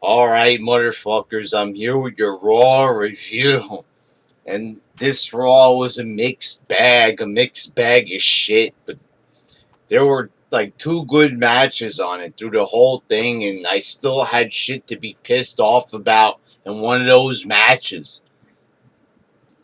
Alright, motherfuckers, I'm here with your Raw review. And this Raw was a mixed bag of shit. But there were like two good matches on it through the whole thing, and I still had shit to be pissed off about in one of those matches.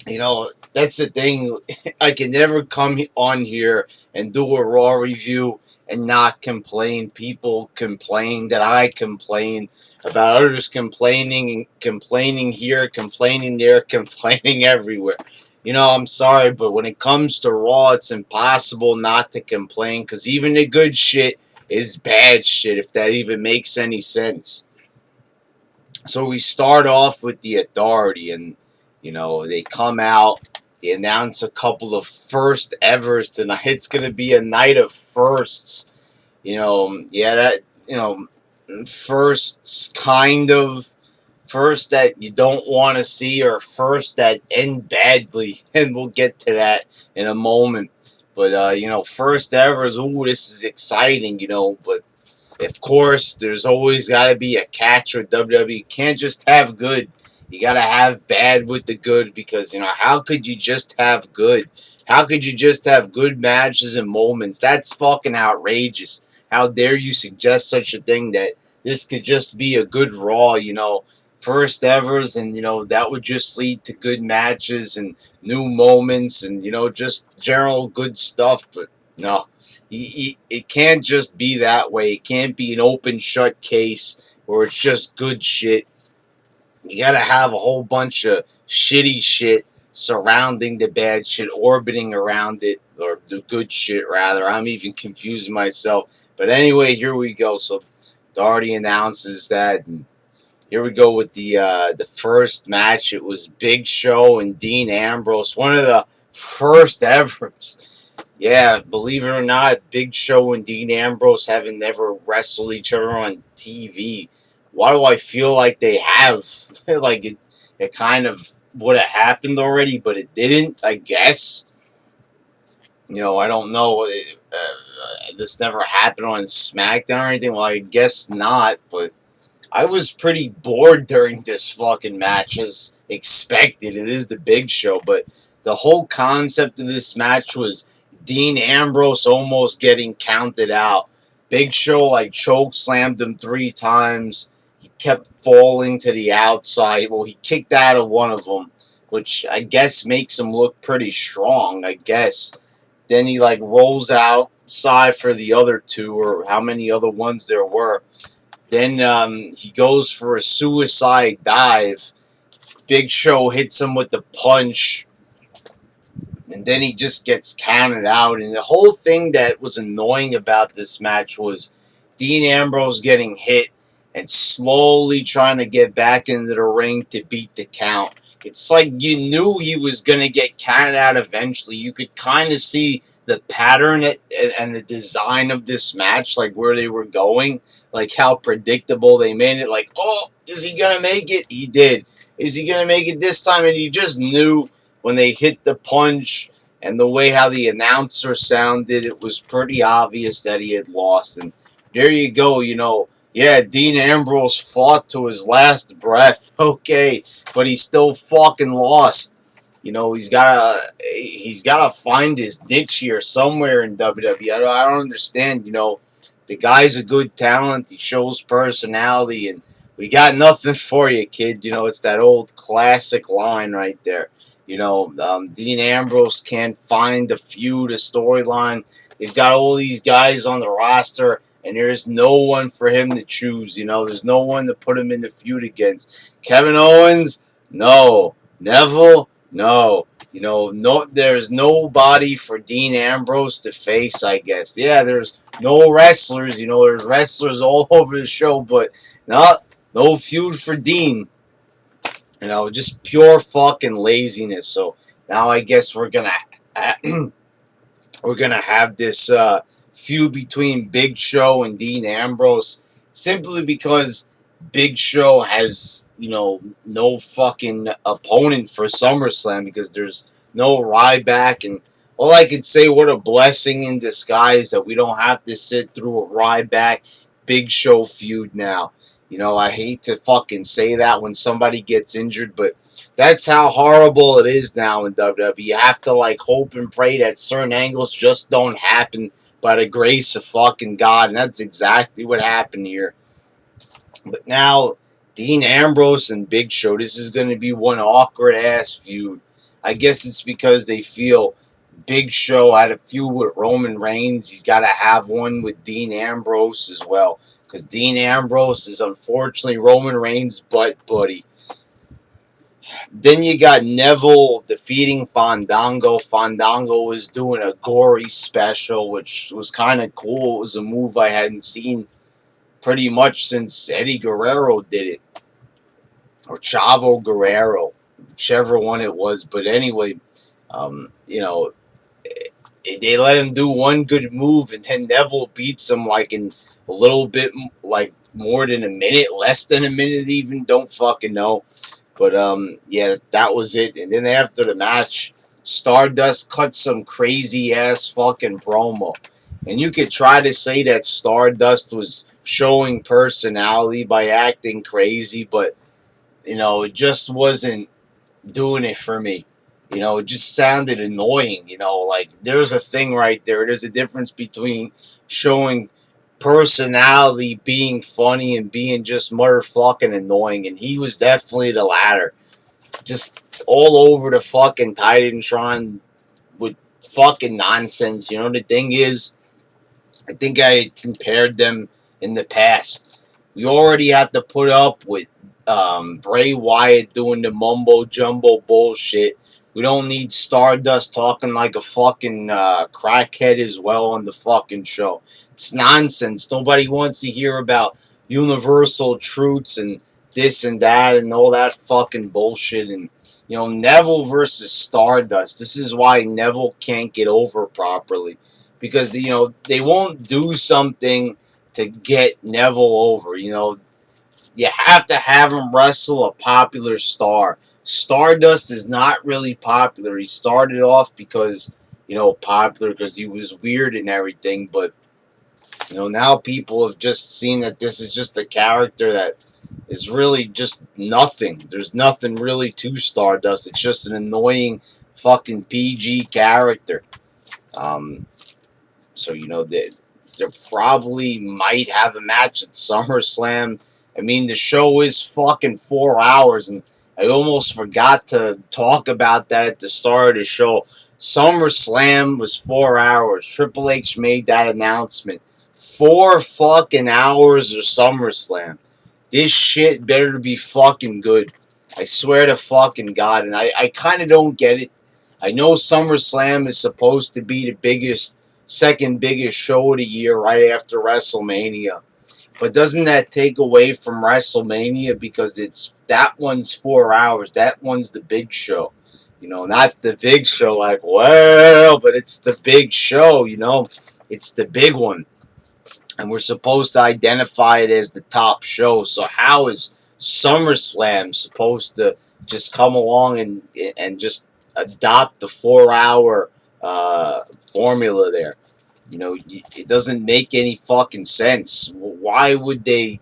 That's the thing. I can never come on here and do a Raw review and not complain. People complain that I complain about others complaining and complaining here, complaining there, complaining everywhere. I'm sorry, but when it comes to Raw, it's impossible not to complain because even the good shit is bad shit, if that even makes any sense. So we start off with the Authority, and they come out, they announce a couple of first evers tonight. It's gonna be a night of firsts. Firsts kind of first that you don't want to see, or first that end badly, and we'll get to that in a moment. But first evers. Ooh, this is exciting. But of course, there's always got to be a catch with WWE. You can't just have good. You got to have bad with the good because, how could you just have good? How could you just have good matches and moments? That's fucking outrageous. How dare you suggest such a thing that this could just be a good Raw, first evers, and, that would just lead to good matches and new moments and, just general good stuff. But no. It can't just be that way. It can't be an open shut case where it's just good shit. You gotta have a whole bunch of shitty shit surrounding the bad shit, orbiting around it, or the good shit rather. I'm even confusing myself. But anyway, here we go. So Darty announces that, and here we go with the first match. It was Big Show and Dean Ambrose, one of the first ever. Yeah, believe it or not, Big Show and Dean Ambrose haven't never wrestled each other on TV. Why do I feel like they have? Like it kind of would have happened already, but it didn't, I guess. I don't know. This never happened on SmackDown or anything. Well, I guess not, but I was pretty bored during this fucking match, as expected. It is the Big Show, but the whole concept of this match was Dean Ambrose almost getting counted out. Big Show like choke slammed him 3 times. He kept falling to the outside. Well, he kicked out of one of them, which I guess makes him look pretty strong, I guess. Then he like rolls outside for the other two, or how many other ones there were. Then he goes for a suicide dive. Big Show hits him with the punch. And then he just gets counted out. And the whole thing that was annoying about this match was Dean Ambrose getting hit and slowly trying to get back into the ring to beat the count. It's like you knew he was going to get counted out eventually. You could kind of see the pattern and the design of this match, like where they were going, like how predictable they made it. Like, oh, is he going to make it? He did. Is he going to make it this time? And you just knew when they hit the punch and the way how the announcer sounded, it was pretty obvious that he had lost. And there you go, yeah, Dean Ambrose fought to his last breath, okay, but he still fucking lost. He's gotta find his niche here somewhere in WWE. I don't understand. The guy's a good talent. He shows personality, and we got nothing for you, kid. It's that old classic line right there. Dean Ambrose can't find a feud, a storyline. They've got all these guys on the roster, and there's no one for him to choose. There's no one to put him in the feud against. Kevin Owens, no. Neville, no. No. There's nobody for Dean Ambrose to face, I guess. Yeah, there's no wrestlers. There's wrestlers all over the show, but no feud for Dean. Just pure fucking laziness. So now I guess we're gonna have this feud between Big Show and Dean Ambrose, simply because Big Show has no fucking opponent for SummerSlam because there's no Ryback. And all I can say, what a blessing in disguise that we don't have to sit through a Ryback Big Show feud now. You know, I hate to fucking say that when somebody gets injured, but that's how horrible it is now in WWE. You have to, like, hope and pray that certain angles just don't happen by the grace of fucking God, and that's exactly what happened here. But now, Dean Ambrose and Big Show, this is going to be one awkward-ass feud. I guess it's because they feel Big Show had a feud with Roman Reigns. He's got to have one with Dean Ambrose as well. Because Dean Ambrose is unfortunately Roman Reigns' butt buddy. Then you got Neville defeating Fandango. Fandango was doing a gory special, which was kind of cool. It was a move I hadn't seen pretty much since Eddie Guerrero did it. Or Chavo Guerrero. Whichever one it was. But anyway, you know, they let him do one good move, and then Neville beats him like in a little bit, like more than a minute, less than a minute even, don't fucking know. But yeah, that was it. And then after the match, Stardust cut some crazy ass fucking promo. And you could try to say that Stardust was showing personality by acting crazy, but you know, it just wasn't doing it for me. You know, it just sounded annoying. You know, like there's a thing right there. There's a difference between showing personality, being funny, and being just motherfucking annoying. And he was definitely the latter. Just all over the fucking Titantron with fucking nonsense. You know, the thing is, I think I compared them in the past. We already had to put up with Bray Wyatt doing the mumbo jumbo bullshit. We don't need Stardust talking like a fucking crackhead as well on the fucking show. It's nonsense. Nobody wants to hear about universal truths and this and that and all that fucking bullshit. And, you know, Neville versus Stardust. This is why Neville can't get over properly. Because, you know, they won't do something to get Neville over. You know, you have to have him wrestle a popular star. Stardust is not really popular. He started off because, you know, popular because he was weird and everything. But, you know, now people have just seen that this is just a character that is really just nothing. There's nothing really to Stardust. It's just an annoying fucking PG character. So, you know, they probably might have a match at SummerSlam. I mean, the show is fucking 4 hours, and I almost forgot to talk about that at the start of the show. SummerSlam was 4 hours. Triple H made that announcement. 4 fucking hours of SummerSlam. This shit better be fucking good. I swear to fucking God, and I kind of don't get it. I know SummerSlam is supposed to be the biggest, second biggest show of the year right after WrestleMania. But doesn't that take away from WrestleMania because it's that one's 4 hours. That one's the big show. You know, not the big show like, well, but it's the big show, you know. It's the big one. And we're supposed to identify it as the top show. So how is SummerSlam supposed to just come along and just adopt the 4 hour formula there? You know, it doesn't make any fucking sense. Why would they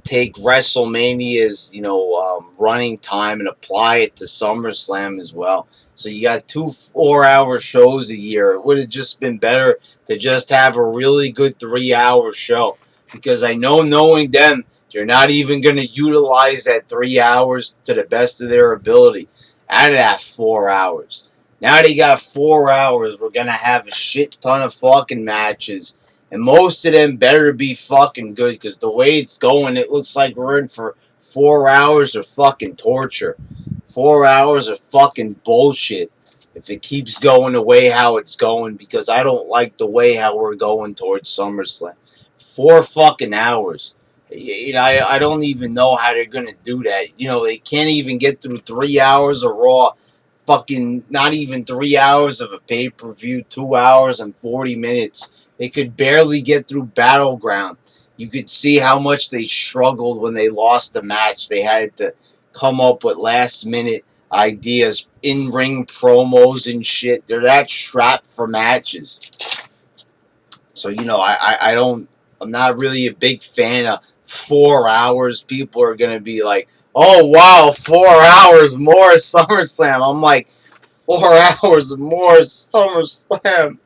take WrestleMania's, you know, running time and apply it to SummerSlam as well? So you got 2 4-hour shows a year. It would have just been better to just have a really good 3-hour show. Because I know, knowing them, they're not even going to utilize that 3 hours to the best of their ability out of that 4 hours. Now they got 4 hours. We're going to have a shit ton of fucking matches. And most of them better be fucking good. Because the way it's going, it looks like we're in for 4 hours of fucking torture. 4 hours of fucking bullshit. If it keeps going the way how it's going. Because I don't like the way how we're going towards SummerSlam. 4 fucking hours. You know, I don't even know how they're going to do that. You know, they can't even get through 3 hours of Raw. Fucking not even 3 hours of a pay-per-view, 2 hours and 40 minutes. They could barely get through Battleground. You could see how much they struggled when they lost the match. They had to come up with last-minute ideas, in-ring promos and shit. They're that strapped for matches. So, you know, I don't I'm not really a big fan of 4 hours. People are gonna be like, "Oh wow, 4 hours more SummerSlam." I'm like, 4 hours more SummerSlam.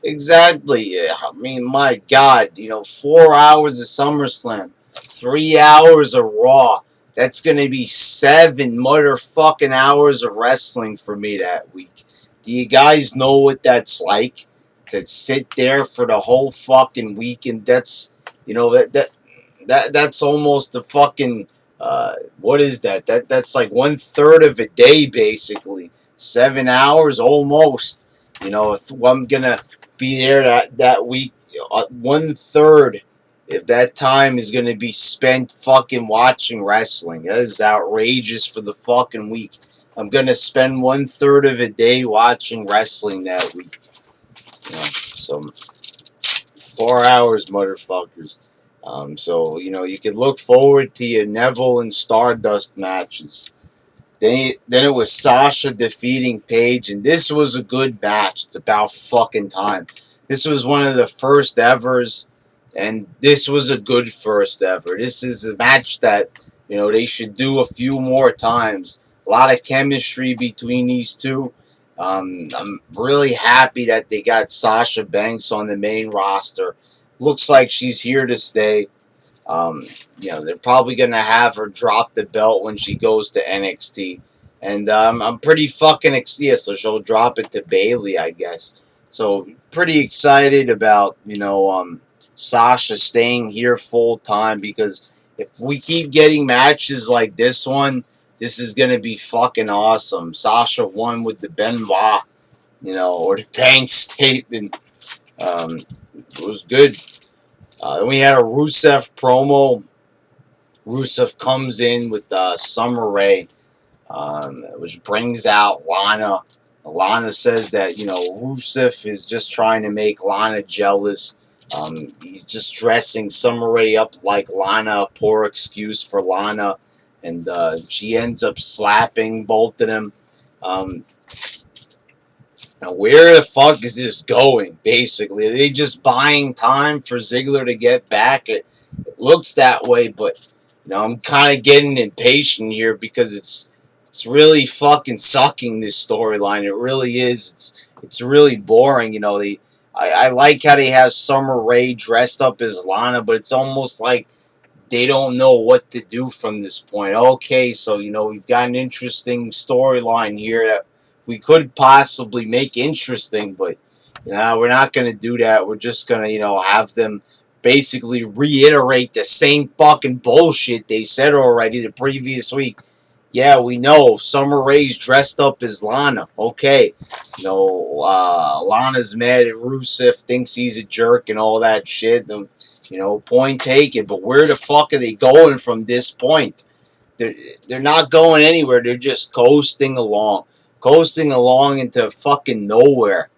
Exactly. Yeah. I mean, my God, 4 hours of SummerSlam, 3 hours of Raw. That's gonna be 7 motherfucking hours of wrestling for me that week. Do you guys know what that's like? To sit there for the whole fucking week, and that's, that's almost the fucking, what is that? That's like 1/3 of a day, basically. 7 hours almost. If I'm gonna be there that week, 1/3 if that time is gonna be spent fucking watching wrestling. That is outrageous for the fucking week. I'm gonna spend 1/3 of a day watching wrestling that week. So 4 hours, motherfuckers. So you could look forward to your Neville and Stardust matches. Then it was Sasha defeating Paige, and this was a good match. It's about fucking time. This was one of the first evers, and this was a good first ever. This is a match that they should do a few more times. A lot of chemistry between these two. I'm really happy that they got Sasha Banks on the main roster. Looks like she's here to stay. Um, they're probably going to have her drop the belt when she goes to NXT. And I'm pretty fucking excited. So she'll drop it to Bayley, I guess. So pretty excited about, Sasha staying here full time, because if we keep getting matches like this one, this is going to be fucking awesome. Sasha won with the Benoit, or the Bank statement. It was good. Then we had a Rusev promo. Rusev comes in with Summer Rae, which brings out Lana. Lana says that, Rusev is just trying to make Lana jealous. He's just dressing Summer Rae up like Lana, a poor excuse for Lana. And she ends up slapping both of them. Now, where the fuck is this going, basically? Are they just buying time for Ziggler to get back? It looks that way, but, I'm kind of getting impatient here, because it's really fucking sucking, this storyline. It really is. It's really boring, I like how they have Summer Rae dressed up as Lana, but it's almost like they don't know what to do from this point. Okay, so, we've got an interesting storyline here that we could possibly make interesting, but, we're not going to do that. We're just going to, have them basically reiterate the same fucking bullshit they said already the previous week. Yeah, we know Summer Rae's dressed up as Lana. Okay. Lana's mad at Rusev, thinks he's a jerk and all that shit. Point taken. But where the fuck are they going from this point? They're not going anywhere. They're just coasting along. Coasting along into fucking nowhere.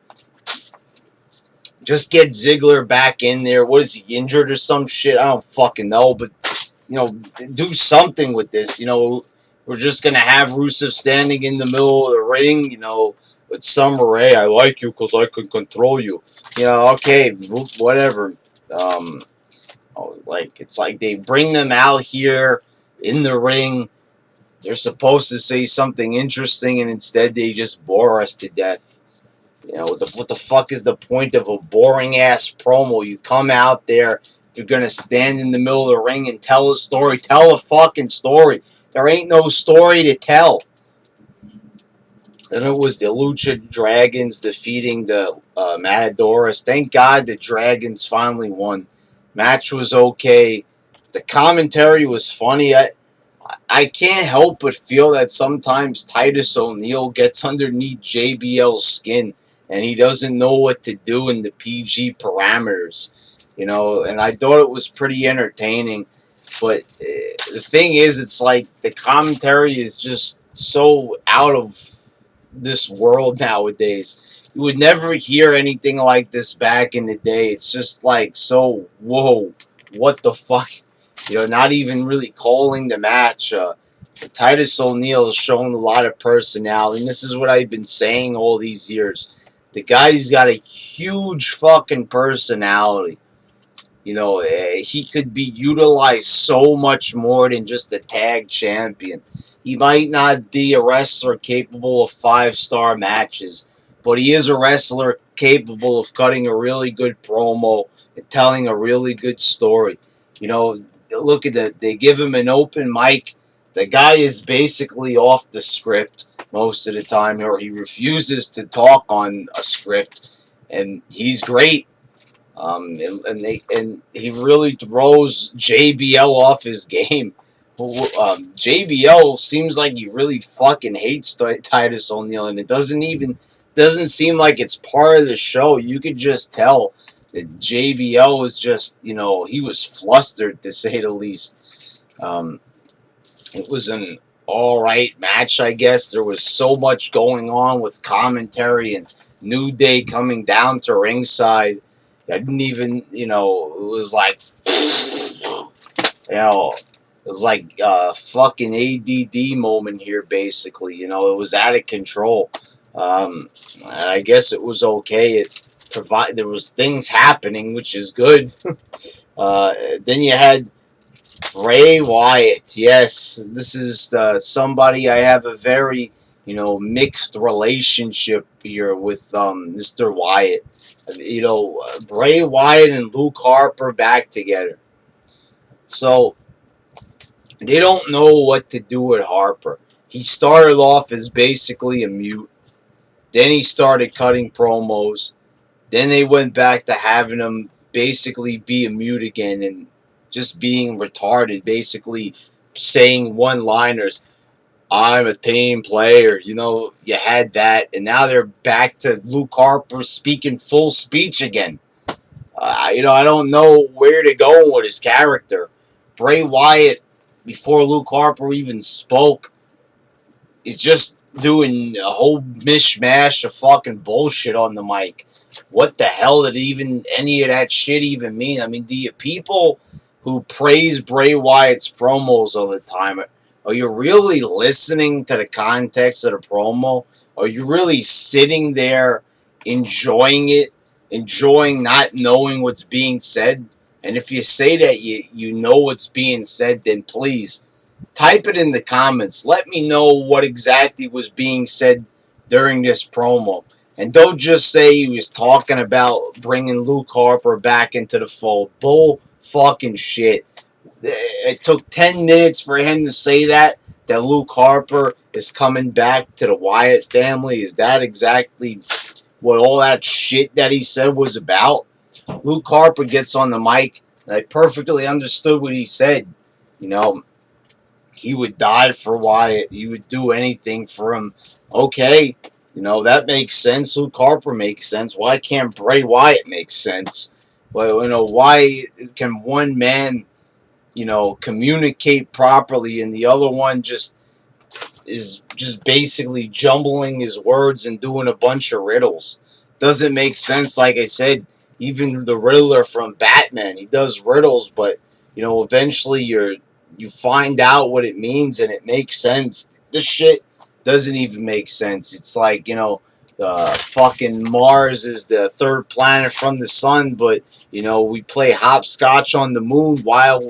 Just get Ziggler back in there. What is he, injured or some shit? I don't fucking know. But, do something with this. We're just going to have Rusev standing in the middle of the ring, with Summer Rae. I like you because I can control you. Okay, whatever. It's like they bring them out here in the ring. They're supposed to say something interesting, and instead they just bore us to death. What the fuck is the point of a boring-ass promo? You come out there, you're going to stand in the middle of the ring and tell a story. Tell a fucking story. There ain't no story to tell. Then it was the Lucha Dragons defeating the Matadores. Thank God the Dragons finally won. Match was okay. The commentary was funny. I can't help but feel that sometimes Titus O'Neil gets underneath JBL's skin, and he doesn't know what to do in the PG parameters. And I thought it was pretty entertaining. But the thing is, it's like the commentary is just so out of this world nowadays. You would never hear anything like this back in the day. It's just like, so, whoa, what the fuck? Not even really calling the match. Titus O'Neil has shown a lot of personality, and this is what I've been saying all these years. The guy's got a huge fucking personality. He could be utilized so much more than just a tag champion. He might not be a wrestler capable of 5-star matches, but he is a wrestler capable of cutting a really good promo and telling a really good story. Look at that. They give him an open mic. The guy is basically off the script most of the time, or he refuses to talk on a script, and he's great. And he really throws JBL off his game. JBL seems like he really fucking hates Titus O'Neil, and it doesn't seem like it's part of the show. You could just tell that JBL was just he was flustered, to say the least. It was an alright match, I guess. There was so much going on with commentary and New Day coming down to ringside. I didn't even, it was like, it was like a fucking ADD moment here, basically. It was out of control. I guess it was okay. There was things happening, which is good. Then you had Bray Wyatt. Yes, this is somebody I have a very, mixed relationship here with Mr. Wyatt. Bray Wyatt and Luke Harper back together. So, they don't know what to do with Harper. He started off as basically a mute. Then he started cutting promos. Then they went back to having him basically be a mute again and just being retarded, basically saying one-liners. I'm a team player. You had that, and now they're back to Luke Harper speaking full speech again. I don't know where to go with his character. Bray Wyatt, before Luke Harper even spoke, is just doing a whole mishmash of fucking bullshit on the mic. What the hell did any of that shit even mean? I mean, do you people who praise Bray Wyatt's promos all the time, are you really listening to the context of the promo? Are you really sitting there enjoying it, enjoying not knowing what's being said? And if you say that you know what's being said, then please type it in the comments. Let me know what exactly was being said during this promo. And don't just say he was talking about bringing Luke Harper back into the fold. Bull fucking shit. It took 10 minutes for him to say that Luke Harper is coming back to the Wyatt family. Is that exactly what all that shit that he said was about? Luke Harper gets on the mic, and I perfectly understood what he said. He would die for Wyatt. He would do anything for him. Okay, that makes sense. Luke Harper makes sense. Why can't Bray Wyatt make sense? Well, why can one man, communicate properly and the other one is just basically jumbling his words and doing a bunch of riddles? Doesn't make sense. Like I said, even the Riddler from Batman, he does riddles, but eventually you find out what it means and it makes sense. This shit doesn't even make sense. It's like, the fucking Mars is the third planet from the sun, but, we play hopscotch on the moon while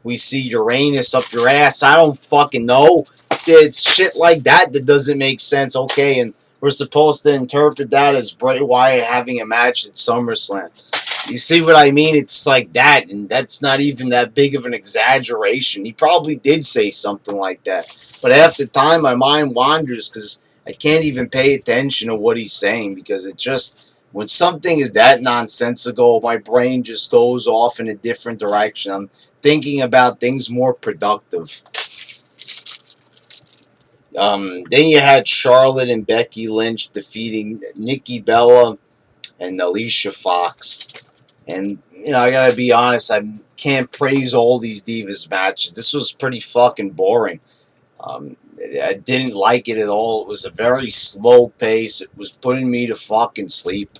we see Uranus up your ass. I don't fucking know. It's shit like that doesn't make sense. Okay, and we're supposed to interpret that as Bray Wyatt having a match at SummerSlam. You see what I mean? It's like that, and that's not even that big of an exaggeration. He probably did say something like that. But half the time, my mind wanders because I can't even pay attention to what he's saying, because it just, when something is that nonsensical, my brain just goes off in a different direction. I'm thinking about things more productive. Then you had Charlotte and Becky Lynch defeating Nikki Bella and Alicia Fox. And, I gotta be honest, I can't praise all these Divas matches. This was pretty fucking boring. I didn't like it at all. It was a very slow pace. It was putting me to fucking sleep.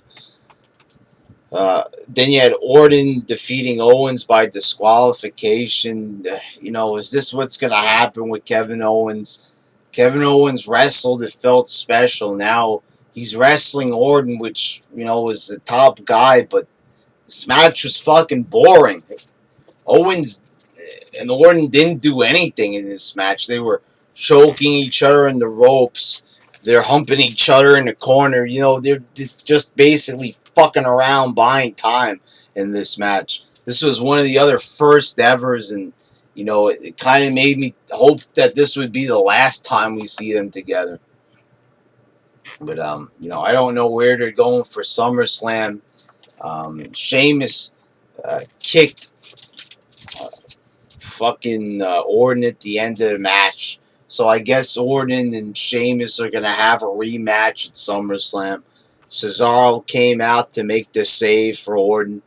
Then you had Orton defeating Owens by disqualification. Is this what's gonna happen with Kevin Owens? Kevin Owens wrestled. It felt special. Now he's wrestling Orton, which, is the top guy, but This match was fucking boring. Owens and Orton didn't do anything in this match. They were choking each other in the ropes. They're humping each other in the corner. You know, they're just basically fucking around, buying time in this match. This was one of the other first evers, and you know, it kind of made me hope that this would be the last time we see them together. But you know, I don't know where they're going for SummerSlam. Sheamus kicked fucking Orton at the end of the match. So I guess Orton and Sheamus are going to have a rematch at SummerSlam. Cesaro came out to make the save for Orton.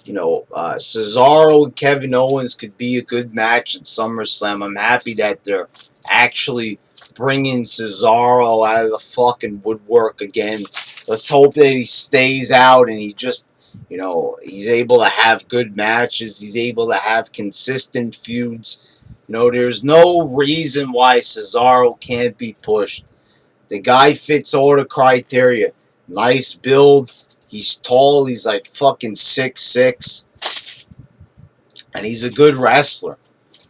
You know, Cesaro and Kevin Owens could be a good match at SummerSlam. I'm happy that they're actually bringing Cesaro out of the fucking woodwork again. Let's hope that he stays out and he just, you know, he's able to have good matches. He's able to have consistent feuds. You know, there's no reason why Cesaro can't be pushed. The guy fits all the criteria. Nice build. He's tall. He's like fucking 6'6". And he's a good wrestler.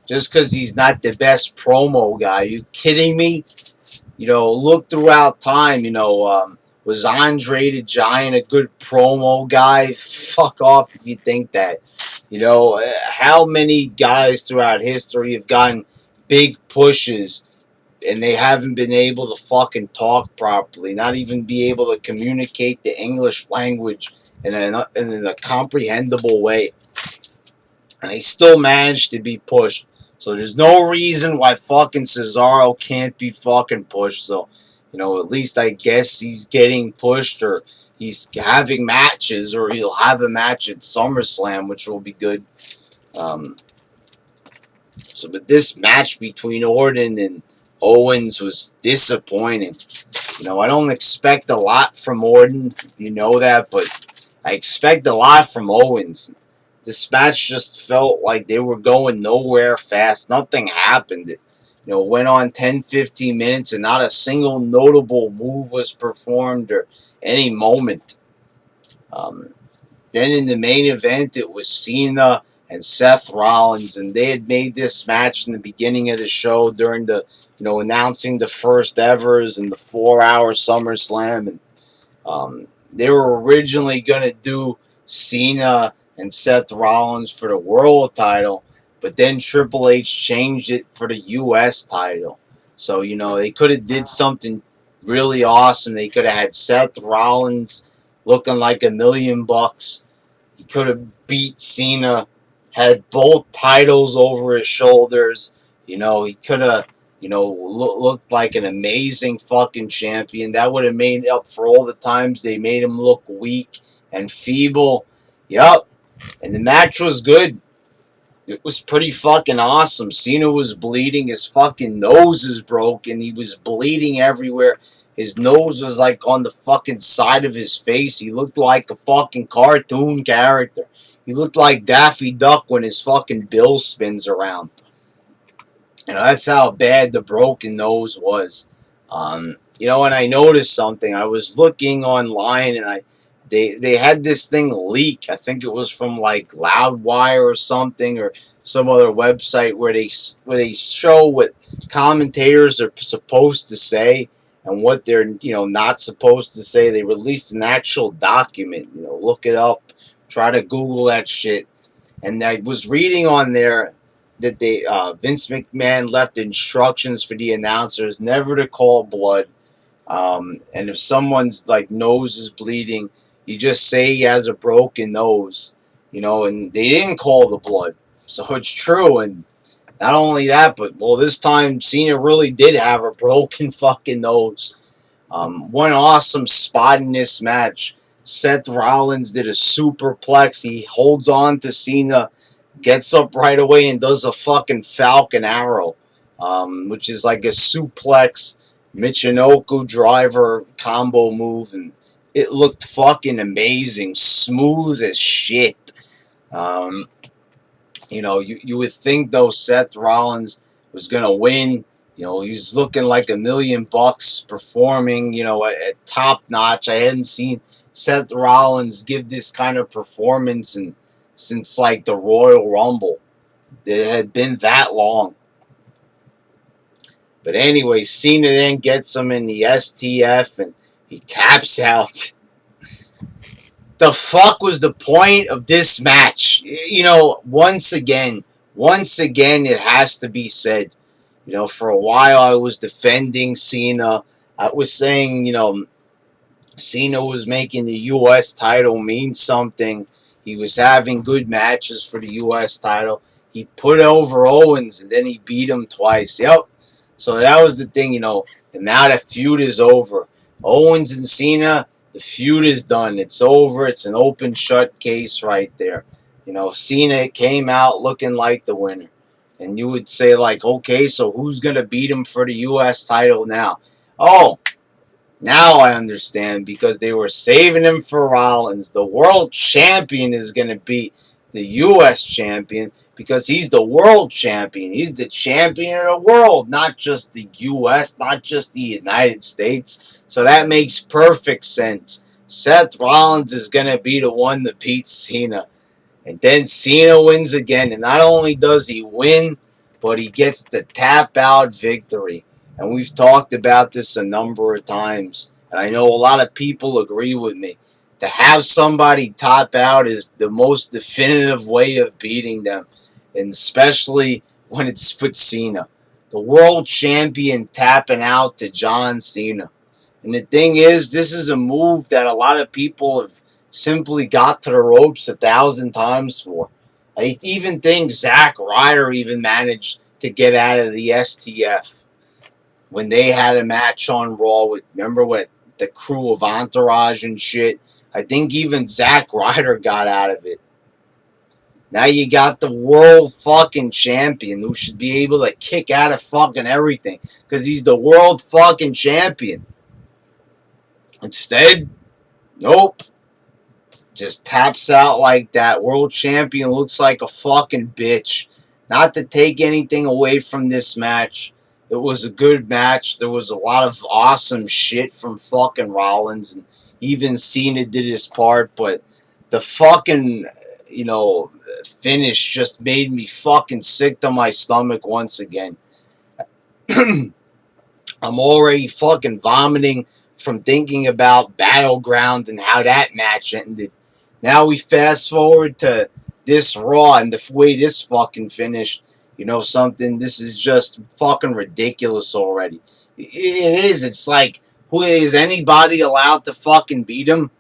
Just because he's not the best promo guy. Are you kidding me? You know, look throughout time, you know, was Andre the Giant a good promo guy? Fuck off if you think that. You know, how many guys throughout history have gotten big pushes and they haven't been able to fucking talk properly, not even be able to communicate the English language in a comprehensible way. And they still managed to be pushed. So there's no reason why fucking Cesaro can't be fucking pushed. So, you know, at least I guess he's getting pushed, or he's having matches, or he'll have a match at SummerSlam, which will be good. But this match between Orton and Owens was disappointing. You know, I don't expect a lot from Orton, you know that, but I expect a lot from Owens. This match just felt like they were going nowhere fast. Nothing happened. It, you know, went on 10-15 minutes and not a single notable move was performed or any moment. Then in the main event, it was Cena and Seth Rollins, and they had made this match in the beginning of the show during the, you know, announcing the first evers and the 4-hour SummerSlam. And they were originally going to do Cena and Seth Rollins for the world title, but then Triple H changed it for the U.S. title. So, you know, they could have did something really awesome. They could have had Seth Rollins looking like $1 million. He could have beat Cena, had both titles over his shoulders. You know, he could have, you know, looked like an amazing fucking champion. That would have made up for all the times they made him look weak and feeble. Yup. And the match was good. It was pretty fucking awesome. Cena was bleeding. His fucking nose is broken. He was bleeding everywhere. His nose was like on the fucking side of his face. He looked like a fucking cartoon character. He looked like Daffy Duck when his fucking bill spins around. You know, that's how bad the broken nose was. You know, and I noticed something. I was looking online and they had this thing leak. I think it was from like Loudwire or something, or some other website where they show what commentators are supposed to say and what they're, you know, not supposed to say. They released an actual document. You know, look it up. Try to Google that shit. And I was reading on there that Vince McMahon left instructions for the announcers never to call blood. And if someone's like nose is bleeding, you just say he has a broken nose, you know, and they didn't call the blood. So it's true. And not only that, but, well, this time Cena really did have a broken fucking nose. One awesome spot in this match. Seth Rollins did a superplex. He holds on to Cena, gets up right away, and does a fucking Falcon Arrow, which is like a suplex Michinoku driver combo move, and it looked fucking amazing, smooth as shit. You know, you would think though Seth Rollins was gonna win. You know, he's looking like $1,000,000 performing, you know, at top notch. I hadn't seen Seth Rollins give this kind of performance since like the Royal Rumble. It had been that long. But anyway, Cena then gets him in the STF and he taps out. The fuck was the point of this match? You know, once again, it has to be said. You know, for a while I was defending Cena. I was saying, you know, Cena was making the U.S. title mean something. He was having good matches for the U.S. title. He put over Owens and then he beat him twice. Yep. So that was the thing, you know. And now the feud is over. Owens and Cena, the feud is done. It's over. It's an open shut case right there. You know, Cena came out looking like the winner. And you would say, like, okay, so who's going to beat him for the U.S. title now? Oh, now I understand, because they were saving him for Rollins. The world champion is going to beat the U.S. champion because he's the world champion. He's the champion of the world, not just the U.S., not just the United States. So that makes perfect sense. Seth Rollins is going to be the one that beats Cena. And then Cena wins again. And not only does he win, but he gets the tap out victory. And we've talked about this a number of times. And I know a lot of people agree with me. To have somebody tap out is the most definitive way of beating them. And especially when it's with Cena. The world champion tapping out to John Cena. And the thing is, this is a move that a lot of people have simply got to the ropes 1,000 times for. I even think Zack Ryder even managed to get out of the STF when they had a match on Raw with, remember, with the crew of Entourage and shit. I think even Zack Ryder got out of it. Now you got the world fucking champion who should be able to kick out of fucking everything because he's the world fucking champion. Instead, nope. Just taps out like that. World champion looks like a fucking bitch. Not to take anything away from this match. It was a good match. There was a lot of awesome shit from fucking Rollins. And even Cena did his part. But the fucking, you know, finish just made me fucking sick to my stomach once again. I'm already fucking vomiting from thinking about Battleground and how that match ended. Now we fast forward to this Raw and the way this fucking finished. You know something? This is just fucking ridiculous already. It is. It's like, who is anybody allowed to fucking beat him?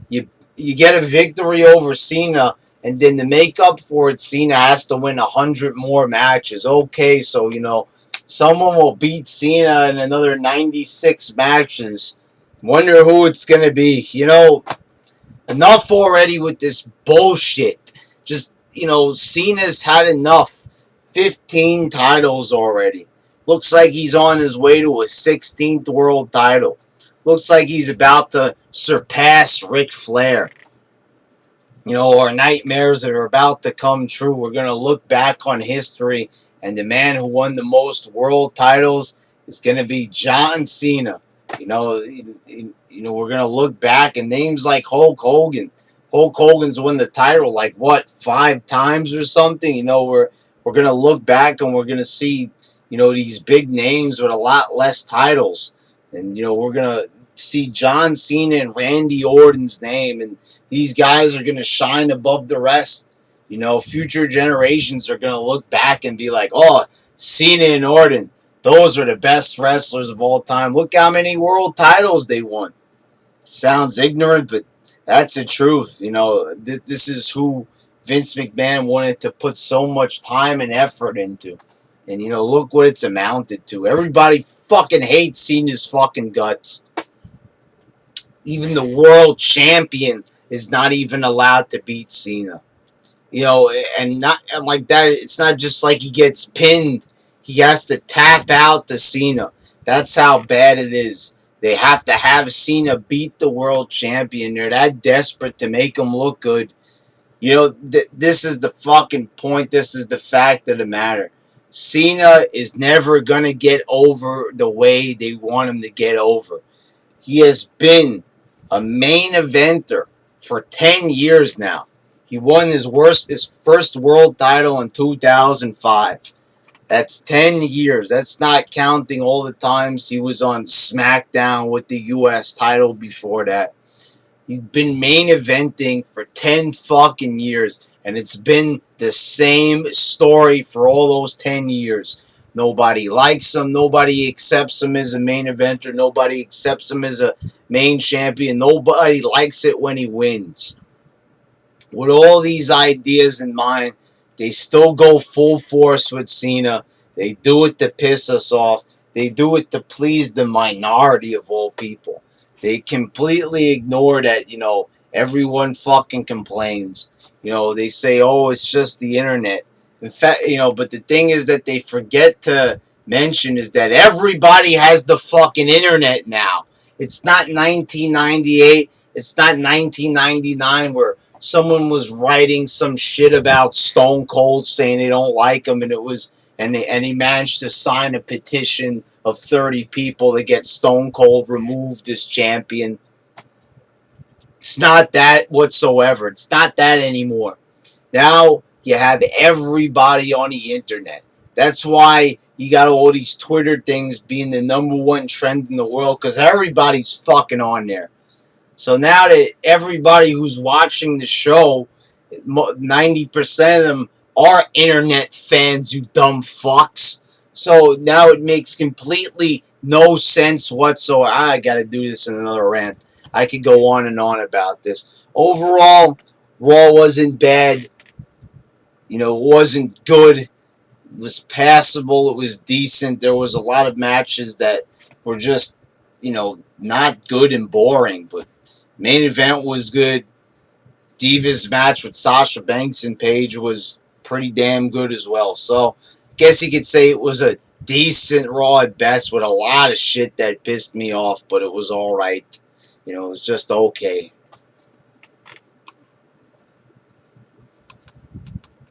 You get a victory over Cena, and then to make up for it, Cena has to win 100 more matches. Okay, so, you know, someone will beat Cena in another 96 matches. Wonder who it's going to be. You know, enough already with this bullshit. Just, you know, Cena's had enough. 15 titles already. Looks like he's on his way to a 16th world title. Looks like he's about to surpass Ric Flair. You know, our nightmares that are about to come true. We're going to look back on history, and the man who won the most world titles is going to be John Cena. You know, we're going to look back, and names like Hulk Hogan. Hulk Hogan's won the title like, what, 5 times or something? You know, we're going to look back and we're going to see, you know, these big names with a lot less titles. And, you know, we're going to see John Cena and Randy Orton's name, and these guys are going to shine above the rest. You know, future generations are going to look back and be like, oh, Cena and Orton, those are the best wrestlers of all time. Look how many world titles they won. Sounds ignorant, but that's the truth. You know, this is who Vince McMahon wanted to put so much time and effort into. And, you know, look what it's amounted to. Everybody fucking hates Cena's fucking guts. Even the world champion is not even allowed to beat Cena. You know, and not like that. It's not just like he gets pinned. He has to tap out to Cena. That's how bad it is. They have to have Cena beat the world champion. They're that desperate to make him look good. You know, this is the fucking point. This is the fact of the matter. Cena is never going to get over the way they want him to get over. He has been a main eventer for 10 years now. He won his first world title in 2005. That's 10 years. That's not counting all the times he was on SmackDown with the US title before that. He's been main eventing for 10 fucking years, and it's been the same story for all those 10 years. Nobody likes him. Nobody accepts him as a main eventer. Nobody accepts him as a main champion. Nobody likes it when he wins. With all these ideas in mind, they still go full force with Cena. They do it to piss us off. They do it to please the minority of all people. They completely ignore that, everyone fucking complains. They say, oh, it's just the internet. In fact, but the thing is that they forget to mention is that everybody has the fucking internet now. It's not 1998. It's not 1999 where someone was writing some shit about Stone Cold saying they don't like him, and he managed to sign a petition of 30 people to get Stone Cold removed as champion. It's not that whatsoever. It's not that anymore. Now you have everybody on the internet. That's why you got all these Twitter things being the #1 trend in the world, because everybody's fucking on there. So now that everybody who's watching the show, 90% of them are internet fans, you dumb fucks. So now it makes completely no sense whatsoever. I gotta do this in another rant. I could go on and on about this. Overall, Raw wasn't bad. It wasn't good. It was passable. It was decent. There was a lot of matches that were just, not good and boring, but main event was good. Divas match with Sasha Banks and Paige was pretty damn good as well. So, guess you could say it was a decent Raw at best with a lot of shit that pissed me off, but it was alright. It was just okay.